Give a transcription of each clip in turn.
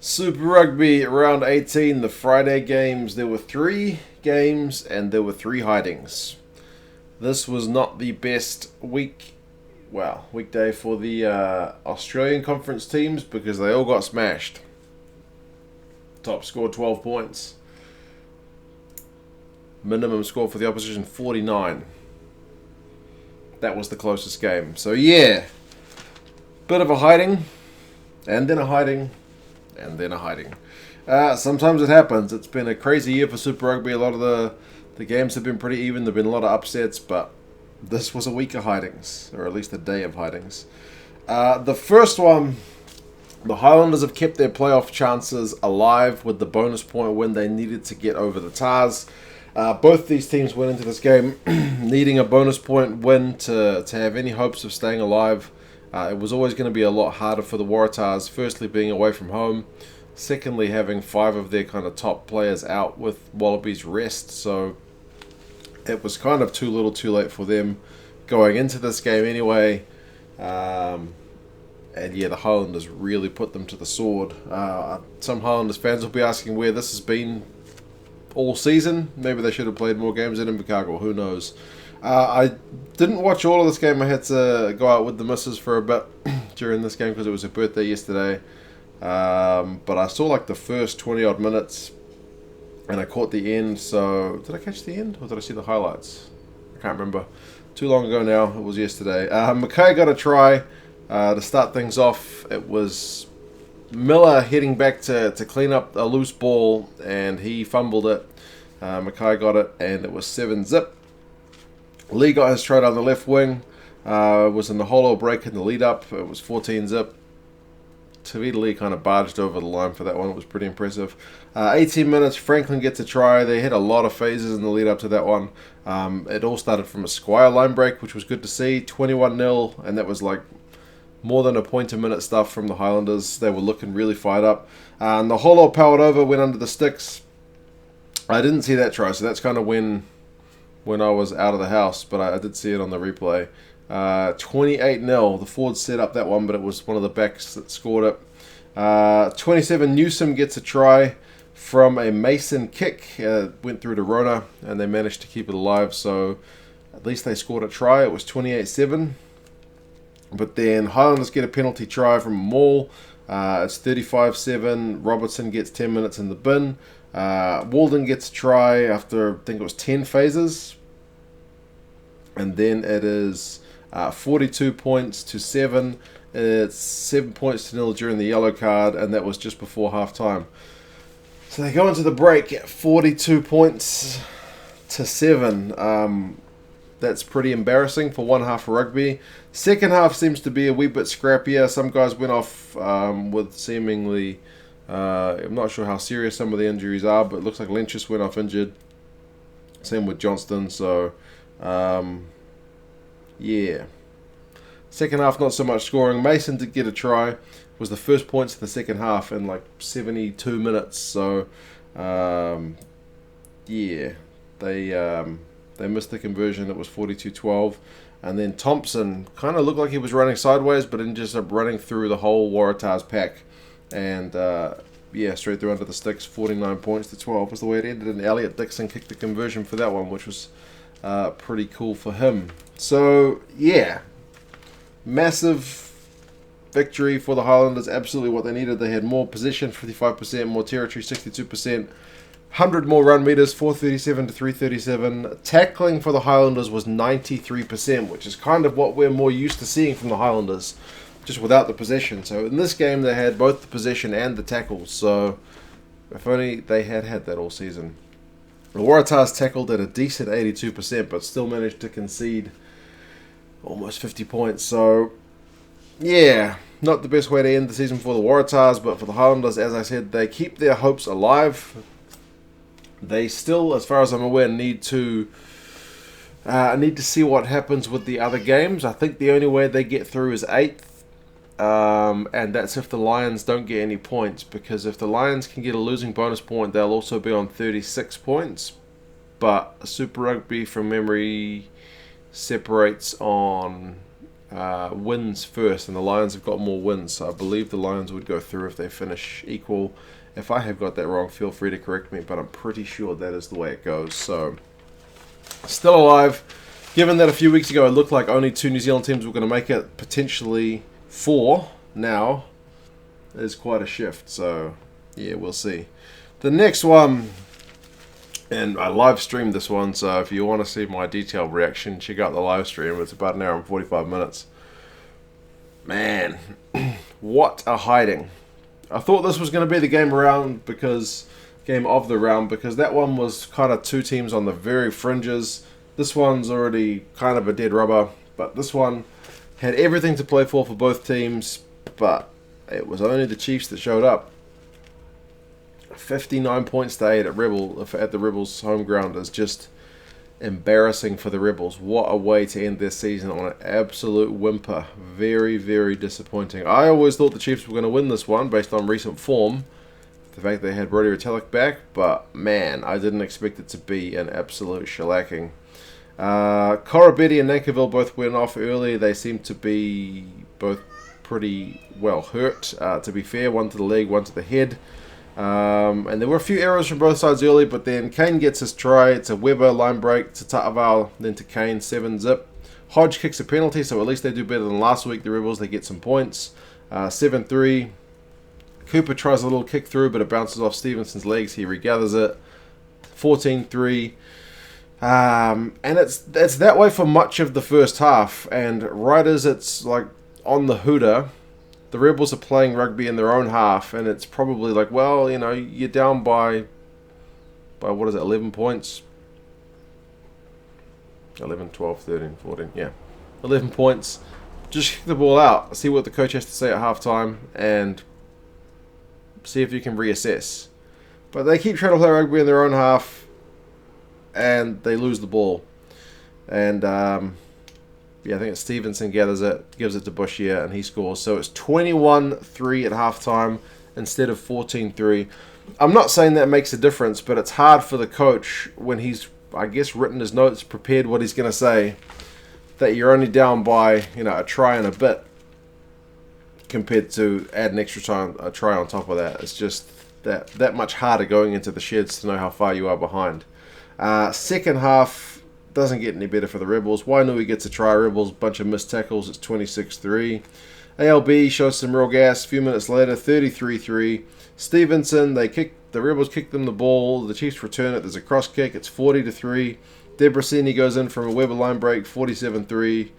Super Rugby round 18, the Friday games. There were 3 games and there were 3 hidings. This was not the best weekday for the Australian conference teams because they all got smashed. Top score 12 points. Minimum score for the opposition 49. That was the closest game. So yeah, bit of a hiding, and then a hiding, and then a hiding. Sometimes it happens. It's been a crazy year for Super Rugby. A lot of the games have been pretty even. There have been a lot of upsets, but this was a week of hidings, or at least a day of hidings. The first one, the Highlanders have kept their playoff chances alive with the bonus point win they needed to get over the Tars. Both these teams went into this game needing a bonus point win to have any hopes of staying alive. It was always going to be a lot harder for the Waratahs, firstly being away from home, secondly having 5 of their kind of top players out with Wallabies rest, so it was kind of too little too late for them going into this game anyway. And yeah, the Highlanders really put them to the sword. Some Highlanders fans will be asking where this has been all season. Maybe they should have played more games in Invercargill, who knows. I didn't watch all of this game. I had to go out with the missus for a bit during this game because it was her birthday yesterday. But I saw like the first 20 odd minutes and I caught the end. So did I catch the end or did I see the highlights? I can't remember. Too long ago now. It was yesterday. Mackay got a try to start things off. It was Miller heading back to clean up a loose ball and he fumbled it. Mackay got it and it was 7-zip. Lee got his try down the left wing. Was in the hollow break in the lead up. It was 14-zip. Tavita Lee kind of barged over the line for that one. It was pretty impressive. 18 minutes, Franklin gets a try. They hit a lot of phases in the lead up to that one. It all started from a Squire line break, which was good to see. 21-0, and that was like more than a point a minute stuff from the Highlanders. They were looking really fired up. And the hollow powered over, went under the sticks. I didn't see that try, so that's kind of when I was out of the house, but I did see it on the replay. 28-0. The forwards set up that one, but it was one of the backs that scored it. 27, Newsom gets a try from a Mason kick. Went through to Rona, and they managed to keep it alive, so at least they scored a try. It was 28-7. But then Highlanders get a penalty try from Maul. It's 35-7. Robertson gets 10 minutes in the bin. Walden gets a try after, I think it was 10 phases. And then it is 42 points to 7. It's 7 points to 0 during the yellow card, and that was just before half time. So they go into the break at 42 points to 7. That's pretty embarrassing for one half of rugby. Second half seems to be a wee bit scrappier. Some guys went off with seemingly, I'm not sure how serious some of the injuries are, but it looks like Lynchus went off injured. Same with Johnston, so yeah. Second half, not so much scoring. Mason did get a try. It was the first points of the second half in like 72 minutes. So, yeah, they missed the conversion. It was 42-12. And then Thompson kind of looked like he was running sideways, but ended up running through the whole Waratahs pack. And, yeah, straight through under the sticks. 49 points to 12 was the way it ended. And Elliot Dixon kicked the conversion for that one, which was pretty cool for him. So, yeah, massive victory for the Highlanders. Absolutely what they needed. They had more possession, 55%, more territory, 62%, 100 more run meters, 437 to 337. Tackling for the Highlanders was 93%, which is kind of what we're more used to seeing from the Highlanders, just without the possession. So in this game, they had both the possession and the tackles. So if only they had that all season. The Waratahs tackled at a decent 82%, but still managed to concede almost 50 points. So, yeah, not the best way to end the season for the Waratahs, but for the Highlanders, as I said, they keep their hopes alive. They still, as far as I'm aware, need to see what happens with the other games. I think the only way they get through is 8th. And that's if the Lions don't get any points, because if the Lions can get a losing bonus point, they'll also be on 36 points. But Super Rugby, from memory, separates on wins first, and the Lions have got more wins, so I believe the Lions would go through if they finish equal. If I have got that wrong, feel free to correct me, but I'm pretty sure that is the way it goes. So, still alive. Given that a few weeks ago it looked like only 2 New Zealand teams were going to make it, potentially 4 now, is quite a shift. So, yeah, we'll see. The next one, and I live streamed this one, so if you want to see my detailed reaction, check out the live stream. It's about an hour and 45 minutes. Man, what a hiding. I thought this was going to be the game of the round, because that one was kind of 2 teams on the very fringes. This one's already kind of a dead rubber, but this one had everything to play for both teams, but it was only the Chiefs that showed up. 59 points to 8 at the Rebels' home ground is just embarrassing for the Rebels. What a way to end their season, on an absolute whimper. Very, very disappointing. I always thought the Chiefs were going to win this one based on recent form. The fact they had Brodie Retallick back, but man, I didn't expect it to be an absolute shellacking. Corabetti and Nankivell both went off early. They seem to be both pretty well hurt, to be fair. One to the leg, one to the head. And there were a few errors from both sides early, but then Kane gets his try. It's a Weber line break to Ta'avao, then to Kane, 7-zip. Hodge kicks a penalty, so at least they do better than last week. The Rebels, they get some points. 7-3. Cooper tries a little kick through, but it bounces off Stevenson's legs. He regathers it. 14-3. And it's that way for much of the first half. And right as it's like on the hooter, the Rebels are playing rugby in their own half, and it's probably like, well, you know, you're down by what is it, 11 points? 11, 12, 13, 14, yeah. 11 points. Just kick the ball out, see what the coach has to say at halftime, and see if you can reassess. But they keep trying to play rugby in their own half, and they lose the ball. And yeah, I think it's Stevenson gathers it, gives it to Boshier, and he scores. So it's 21-3 at halftime instead of 14-3. I'm not saying that makes a difference, but it's hard for the coach when he's, I guess, written his notes, prepared what he's going to say, that you're only down by, you know, a try and a bit compared to add an extra time, a try on top of that. It's just that much harder going into the sheds to know how far you are behind. Second half doesn't get any better for the Rebels. Wainui gets a try. Rebels, bunch of missed tackles. It's 26-3. ALB shows some real gas. A few minutes later, 33-3. Stevenson, the Rebels kick them the ball. The Chiefs return it. There's a cross kick. It's 40-3. Debrasini goes in from a Weber line break. 47-3.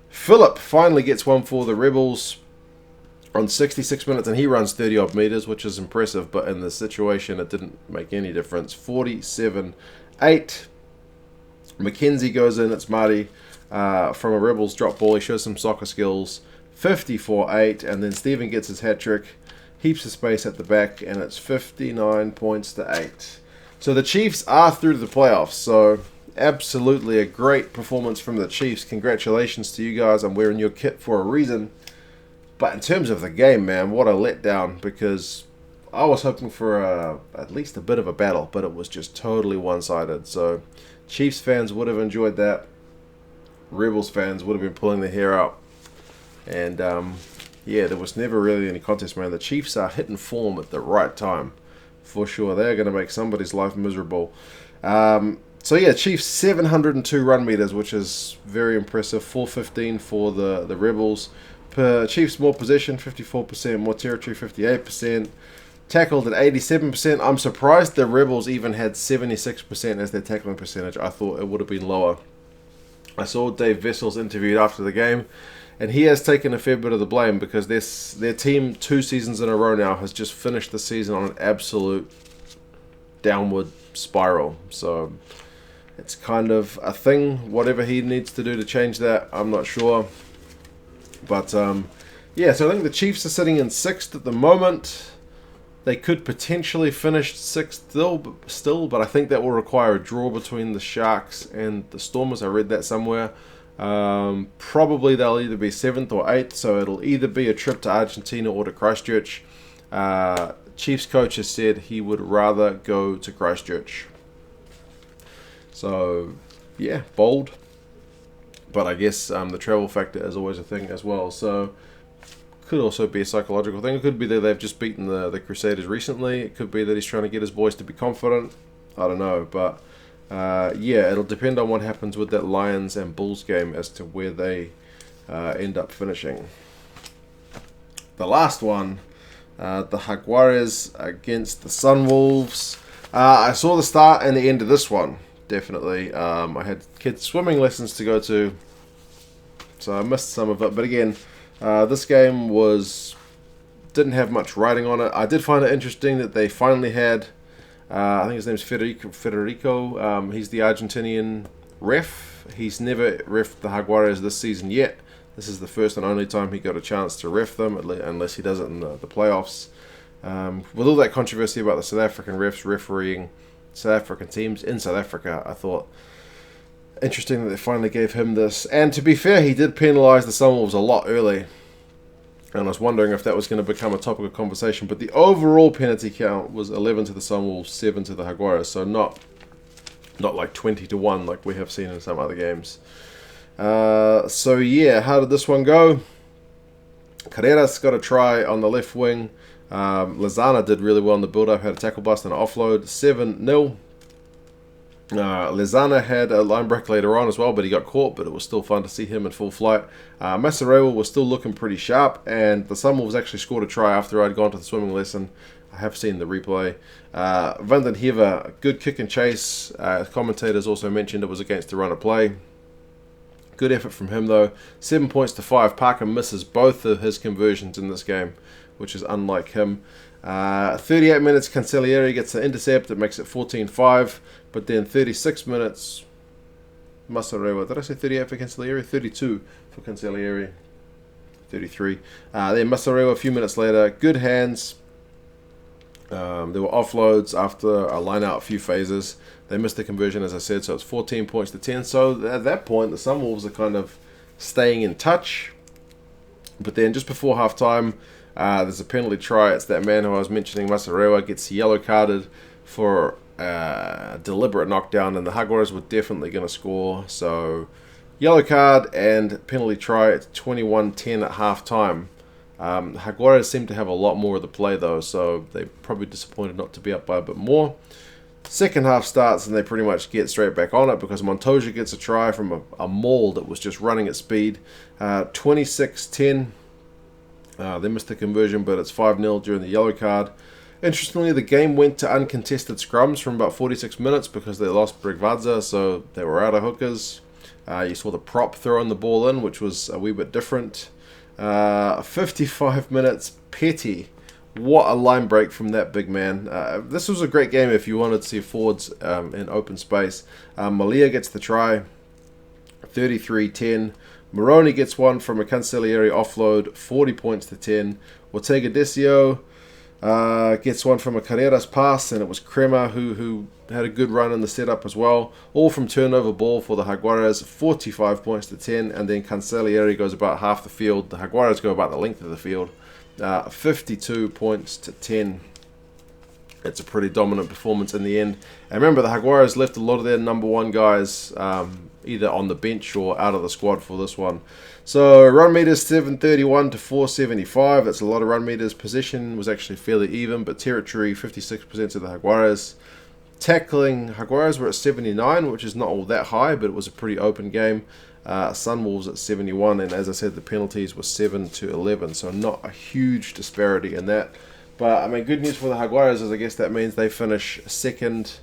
Phillip finally gets one for the Rebels on 66 minutes, and he runs 30-odd meters, which is impressive, but in this situation, it didn't make any difference. 47-8. McKenzie goes in. It's Marty from a Rebels drop ball. He shows some soccer skills. 54-8, and then Stephen gets his hat-trick. Heaps of space at the back, and it's 59 points to 8. So the Chiefs are through to the playoffs, so absolutely a great performance from the Chiefs. Congratulations to you guys. I'm wearing your kit for a reason. But in terms of the game, man, what a letdown, because I was hoping for at least a bit of a battle, but it was just totally one-sided. So Chiefs fans would have enjoyed that. Rebels fans would have been pulling their hair out. And, yeah, there was never really any contest, man. The Chiefs are hitting form at the right time, for sure. They're going to make somebody's life miserable. So, yeah, Chiefs 702 run meters, which is very impressive. 415 for the Rebels. Chiefs more possession, 54%, more territory, 58%, tackled at 87%. I'm surprised the Rebels even had 76% as their tackling percentage. I thought it would have been lower. I saw Dave Vessels interviewed after the game, and he has taken a fair bit of the blame because their team 2 seasons in a row now has just finished the season on an absolute downward spiral. So it's kind of a thing. Whatever he needs to do to change that, I'm not sure. But, yeah, so I think the Chiefs are sitting in 6th at the moment. They could potentially finish 6th still, but I think that will require a draw between the Sharks and the Stormers. I read that somewhere. Probably they'll either be 7th or 8th, so it'll either be a trip to Argentina or to Christchurch. Chiefs coach has said he would rather go to Christchurch. So, yeah, bold. But I guess the travel factor is always a thing as well. So could also be a psychological thing. It could be that they've just beaten the Crusaders recently. It could be that he's trying to get his boys to be confident. I don't know. But yeah, it'll depend on what happens with that Lions and Bulls game as to where they end up finishing. The last one, the Jaguares against the Sunwolves. I saw the start and the end of this one, definitely. I had kids' swimming lessons to go to, so I missed some of it. But again, this game didn't have much writing on it. I did find it interesting that they finally had, I think his name's Federico. He's the Argentinian ref. He's never refed the Jaguares this season yet. This is the first and only time he got a chance to ref them, unless he does it in the playoffs. With all that controversy about the South African refs refereeing South African teams in South Africa, I thought interesting that they finally gave him this. And to be fair, he did penalise the Sunwolves a lot early. And I was wondering if that was going to become a topic of conversation. But the overall penalty count was 11 to the Sunwolves, 7 to the Jaguares. So not like 20-1 like we have seen in some other games. So yeah, how did this one go? Carreras got a try on the left wing. Lezana did really well in the build-up, had a tackle bust and an offload, 7-0. Lezana had a line break later on as well, but he got caught, but it was still fun to see him in full flight. Masarewa was still looking pretty sharp, and the Sunwolves actually scored a try after I'd gone to the swimming lesson. I have seen the replay. Van den Heever, good kick and chase. Commentators also mentioned it was against the run of play. Good effort from him though. 7 points to 5. Parker misses both of his conversions in this game, which is unlike him. 38 minutes, Cancellieri gets an intercept that makes it 14-5. But then 36 minutes, Masarewa. Did I say 38 for Cancellieri? 32 for Cancellieri. 33. Then Masarewa a few minutes later. Good hands. There were offloads after a line out a few phases. They missed the conversion, as I said, so it's 14 points to 10. So at that point, the Sunwolves are kind of staying in touch. But then just before halftime, there's a penalty try. It's that man who I was mentioning, Masarewa, gets yellow carded for deliberate knockdown, and the Jaguares were definitely going to score. So yellow card and penalty try. It's 21-10 at halftime. Jaguares seem to have a lot more of the play though, so they're probably disappointed not to be up by a bit more. Second half starts and they pretty much get straight back on it because Montoya gets a try from a maul that was just running at speed. 26-10. They missed the conversion, but it's 5-0 during the yellow card. Interestingly, the game went to uncontested scrums from about 46 minutes because they lost Brigvadza, so they were out of hookers. You saw the prop throwing the ball in, which was a wee bit different. 55 minutes, Petty. What a line break from that big man. This was a great game if you wanted to see forwards in open space. Malia gets the try, 33-10. Moroni gets one from a Cancellieri offload, 40 points to 10. Ortega Decio gets one from a Carreras pass, and it was Crema who had a good run in the setup as well. All from turnover ball for the Jaguares, 45 points to 10. And then Cancellieri goes about half the field. The Jaguares go about the length of the field. 52 points to 10. It's a pretty dominant performance in the end. And remember, the Jaguares left a lot of their number one guys either on the bench or out of the squad for this one. So run meters 731 to 475. That's a lot of run meters. Possession was actually fairly even, but territory 56% to the Jaguares. Tackling, Jaguares were at 79, which is not all that high, but it was a pretty open game. Sunwolves at 71, and as I said, the penalties were 7 to 11, so not a huge disparity in that. But I mean, good news for the Jaguares is I guess that means they finish second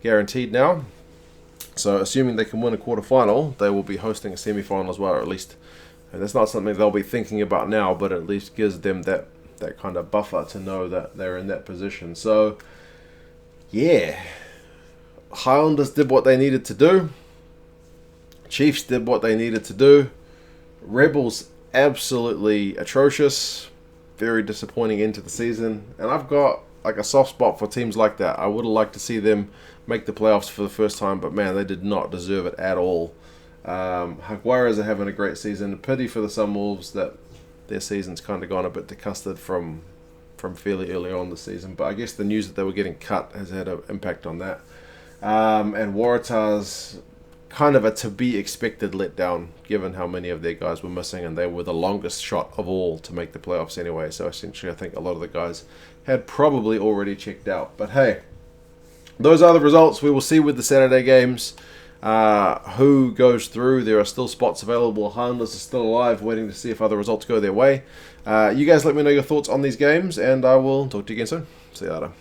guaranteed now. So assuming they can win a quarterfinal, they will be hosting a semi-final as well, or at least, and that's not something they'll be thinking about now, but at least gives them that kind of buffer to know that they're in that position. So yeah, Highlanders did what they needed to do. Chiefs did what they needed to do. Rebels absolutely atrocious. Very disappointing end to the season. And I've got like a soft spot for teams like that. I would have liked to see them make the playoffs for the first time, but man, they did not deserve it at all. Jaguares are having a great season. Pity for the Sunwolves that their season's kind of gone a bit to custard from fairly early on this season. But I guess the news that they were getting cut has had an impact on that. And Waratahs kind of a to-be-expected letdown, given how many of their guys were missing, and they were the longest shot of all to make the playoffs anyway. So essentially, I think a lot of the guys had probably already checked out. But hey, those are the results. We will see with the Saturday games who goes through. There are still spots available. Highlanders are still alive, waiting to see if other results go their way. You guys let me know your thoughts on these games, and I will talk to you again soon. See you later.